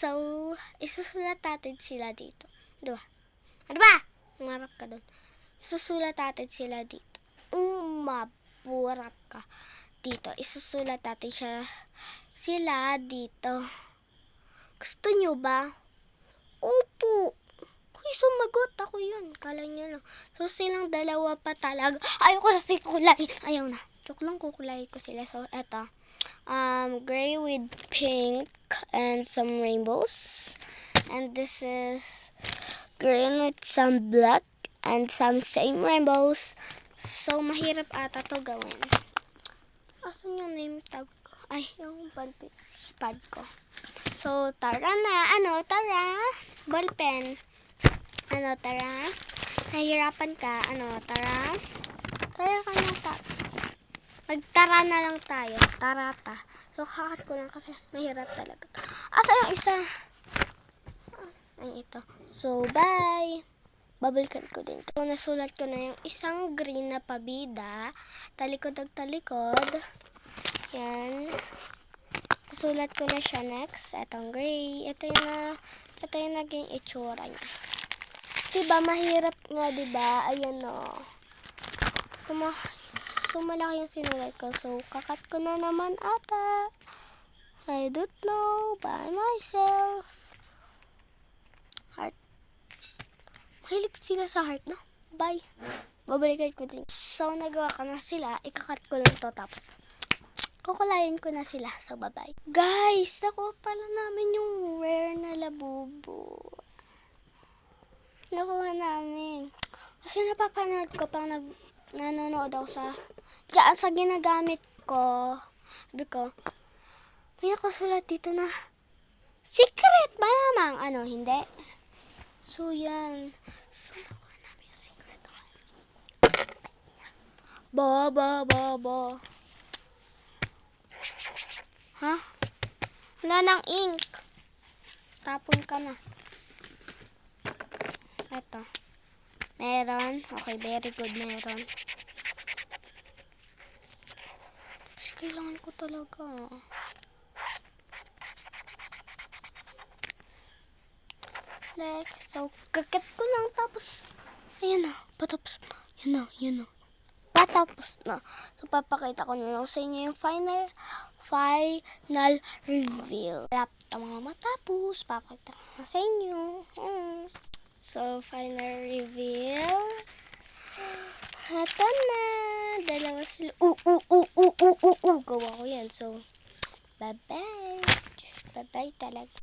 So, isusulat natin sila dito. Diba? Ano ba? Umarap ka dun. Isusulat natin sila dito. Umaburap ka dito. Isusulat natin sila dito. Gusto nyo ba? Opo. Uy, sumagot ako yun. Kala nyo lang. So, silang dalawa pa talaga. Ayoko na si kulay. Ayaw na. Joke lang, kukulay ko sila. So, eto. Gray with pink and some rainbows. And this is green with some black and some same rainbows. So, mahirap ata to gawin. Asan yung name tag ko? Ay, yung pad ko. So, tara na. Tara. Ballpen. Tara. Nahihirapan ka. Tara. Tara ka na. Magtara na lang tayo. Tarata. So, kakat ko lang kasi mahirap talaga. Asa yung isa? Ay, ito. So, bye. Babalikan ko din. So, nasulat ko na yung isang green na pabida. Talikod at talikod. Yan. Nasulat ko na siya next. Itong gray. Ito yung naging itsura niya. Diba, mahirap nga, diba? Ayan o. So, malaki yung sinulat ko. So, kakat ko na naman ata. I don't know by myself. Heart. Mahilig sila sa heart, no? Bye. Babalikan ko din. So, nagawa ko na sila. Ikakat ko lang to. Tapos, kukulayin ko na sila. So, bye-bye. Guys, nakuha pala namin yung rare na labubo. Nakuha namin. Kasi napapanood ko pang nanonood ako diyan sa ginagamit ko. Sabi ko, may nakasulat dito na secret malamang. Hindi. So, yan. So, nakuha namin yung secret. Ba. Ha? Wala ng ink. Tapon ka na. Ito. Meron. Okay, very good. Meron. Kasi kailangan ko talaga. So, kakat ko lang. Tapos, ayan na. Patapos na. Yan na. Patapos na. So, papakita ko na lang sa inyo yung final reveal. Lapit ang mga matapos. Papakita ko na sa inyo. So, final reveal. Ito na. Dalawa sila. Gawa ko yan. So, bye-bye. Bye-bye talaga.